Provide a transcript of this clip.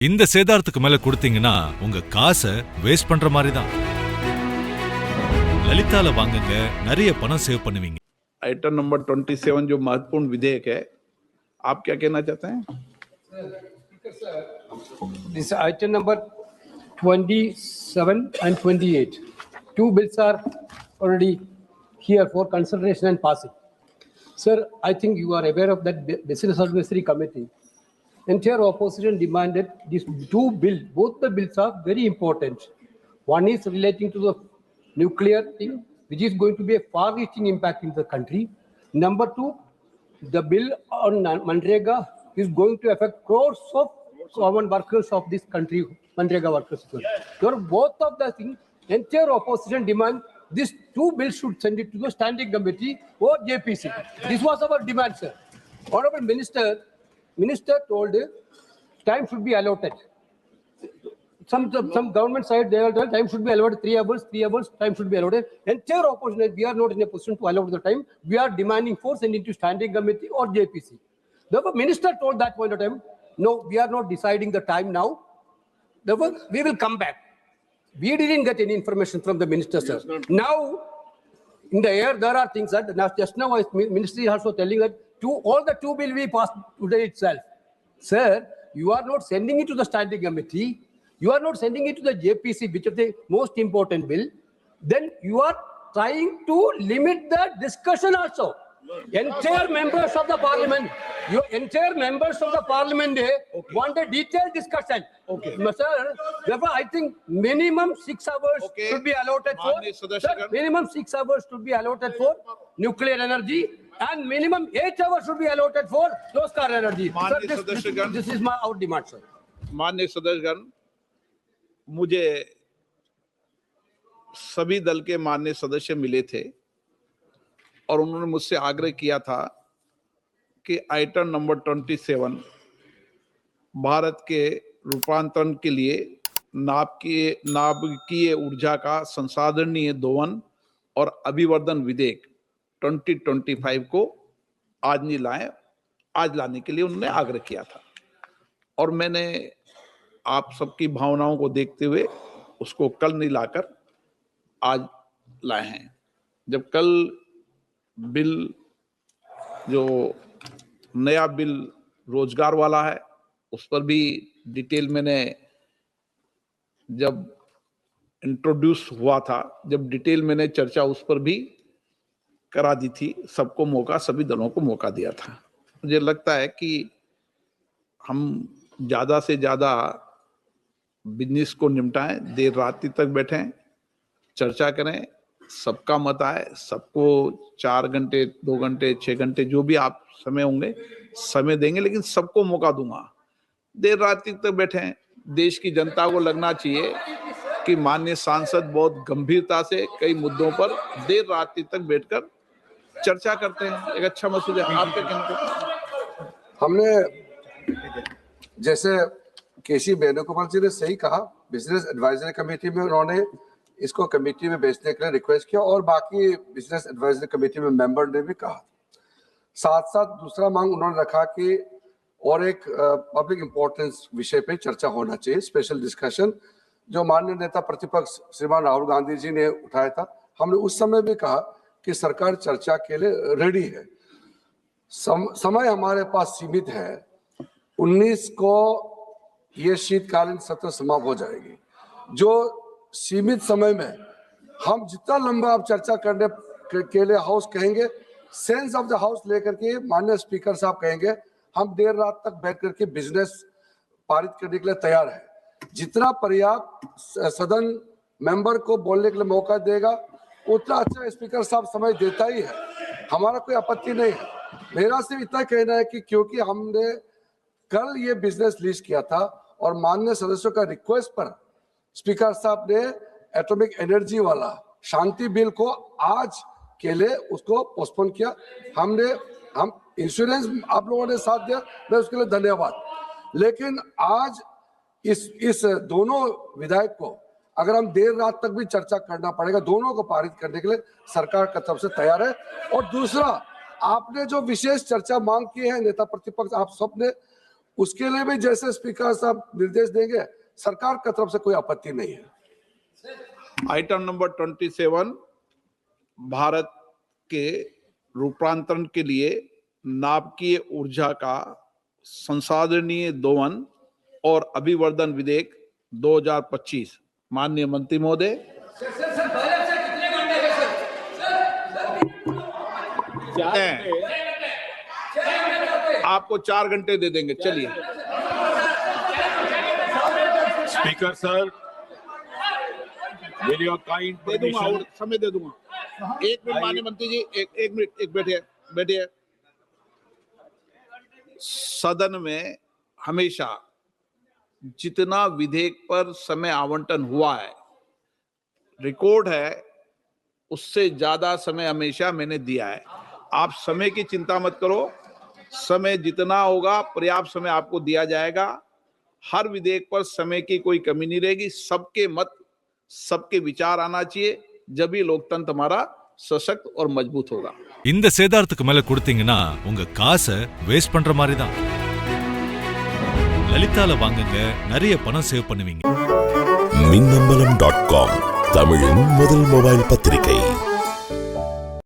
இந்த சேதாரத்துக்கு மேல கொடுத்தீங்கன்னா உங்க காசை வேஸ்ட் பண்ற மாதிரி தான். ललिताला வாங்குங்க, நிறைய பணம் சேவ் பண்ணுவீங்க. आइटम नंबर 27 जो महत्वपूर्ण विधेयक है, आप क्या कहना चाहते हैं? This item number 27 and 28. Two bills are already here for consideration and passing. Sir, I think you are aware of that Business Advisory Committee. Entire opposition demanded these two bills. Both the bills are very important. One is relating to the nuclear thing, which is going to be a far-reaching impact in the country. Number two, the bill on Manrega is going to affect crores of common workers of this country, Manrega workers. So both of the things, entire opposition demand these two bills should send it to the standing committee or JPC. This was our demand, sir. Honorable Minister told time should be allotted. Some government side, they are time should be allotted 3 hours, time should be allotted. Entire opposition, we are not in a position to allot the time. We are demanding for sending to standing committee or JPC. The minister told that point of time, no, we are not deciding the time now. Therefore, we will come back. We didn't get any information from the minister, sir. Now, in the air, there are things that just now, ministry is also telling that all the two will be passed today itself. Sir, you are not sending it to the standing committee. You are not sending it to the JPC, which is the most important bill. Then you are trying to limit the discussion also. Entire members of the parliament, want a detailed discussion. Okay. Sir, therefore, I think minimum 6 hours should be allotted for. Sir, minimum 6 hours should be allotted for nuclear energy, and minimum 8 hours should be allotted for Roskar energy. Sir, this is our demand, sir. माननीय सदस्यगण, मुझे सभी दल के माननीय सदस्य मिले थे और उन्होंने मुझसे आग्रह किया था कि आइटम नंबर 27 भारत के रूपांतरण के लिए नाभिकीय ऊर्जा का संसाधनीय दोहन और अभिवर्धन विधेयक 2025 को आज नहीं लाए, आज लाने के लिए उन्होंने आग्रह किया था। और मैंने आप सबकी भावनाओं को देखते हुए उसको कल नहीं लाकर आज लाए हैं। जब कल बिल, जो नया बिल रोजगार वाला है, उस पर भी डिटेल मैंने जब इंट्रोड्यूस हुआ था, जब डिटेल मैंने चर्चा उस पर भी करा दी थी, सबको मौका, सभी दलों को मौका दिया था। मुझे लगता है कि हम ज्यादा से ज्यादा बिजनेस को निपटाएं, देर रात तक बैठें, चर्चा करें, सबका मत आए, सबको 4 घंटे, 2 घंटे, 6 घंटे, जो भी आप समय होंगे समय देंगे, लेकिन सबको मौका दूंगा। देर रात तक बैठें, देश की जनता को लगना चाहिए कि माननीय सांसद बहुत गंभीरता से कई मुद्दों पर देर रात तक बैठकर चर्चा करते हैं। एक अच्छा मैसेज है। आप क्या कहते हैं? हमने जैसे केसी वेणुगोपाल जी ने सही कहा, बिजनेस एडवाइजरी कमेटी में उन्होंने इसको कमेटी में भेजने के लिए रिक्वेस्ट किया और बाकी बिजनेस एडवाइजरी कमेटी में मेंबर ने भी कहा। साथ साथ दूसरा मांग उन्होंने रखा कि और एक पब्लिक इंपॉर्टेंस विषय पे चर्चा होना चाहिए, स्पेशल डिस्कशन, जो माननीय नेता प्रतिपक्ष श्रीमान राहुल गांधी जी ने उठाया था। हमने उस समय भी कहा कि सरकार चर्चा के लिए रेडी है। समय हमारे पास सीमित है। 19 को ये शीतकालीन सत्र समाप्त हो जाएगी। जो सीमित समय में हम जितना लंबा आप चर्चा करने के लिए हाउस कहेंगे, सेंस ऑफ द हाउस लेकर के माननीय स्पीकर साहब कहेंगे, हम देर रात तक बैठ करके बिजनेस पारित करने के लिए तैयार है। जितना पर्याप्त सदन मेंबर को बोलने के लिए मौका देगा, उतना अच्छा स्पीकर साहब समय देता ही है। हमारा कोई आपत्ति नहीं है। मेरा सिर्फ इतना कहना है कि क्योंकि हमने कल ये बिजनेस लिस्ट किया था और माननीय सदस्यों का रिक्वेस्ट पर स्पीकर साहब ने एटॉमिक एनर्जी वाला शांति बिल को आज के लिए उसको पोस्टपोन किया। हम इंश्योरेंस आप लोगों ने साथ दिया, मैं उसके लिए धन्यवाद। लेकिन आज इस दोनों विधायक को अगर हम देर रात तक भी चर्चा करना पड़ेगा, दोनों को पारित करने के लिए सरकार की तरफ से तैयार है। और दूसरा, आपने जो विशेष चर्चा मांग की है नेता प्रतिपक्ष आप सब ने, उसके लिए भी जैसे स्पीकर साहब निर्देश देंगे, सरकार की तरफ से कोई आपत्ति नहीं है। आइटम नंबर 27, भारत के रूपांतरण के लिए नाभिकीय ऊर्जा का संसाधनीय दोहन और अभिवर्धन विधेयक 2025। माननीय मंत्री महोदय। आपको 4 घंटे दे देंगे, चलिए। Speaker sir, with your kind दे दूंगा permission, और समय दे दूंगा। 1 मिनट माननीय मंत्री जी, एक मिनट, एक बैठिए। सदन में हमेशा जितना विधेयक पर समय आवंटन हुआ है, रिकॉर्ड है, उससे ज्यादा समय हमेशा मैंने दिया है। आप समय की चिंता मत करो, समय जितना होगा पर्याप्त समय आपको दिया जाएगा। हर विधेयक पर समय की कोई कमी नहीं रहेगी। सबके मत, सबके विचार आना चाहिए, जब भी लोकतंत्र हमारा सशक्त और मजबूत होगा। இந்த சேதாரத்துக்கு மேல கொடுத்தீங்கன்னா உங்க காசை வேஸ்ட் பண்ற மாதிரி தான். லலிதால வாங்குங்க, நிறைய பணம் சேவ் பண்ணுவீங்க. மின்னம்பலம்.com தமிழின் முதல் மொபைல் பத்திரிகை.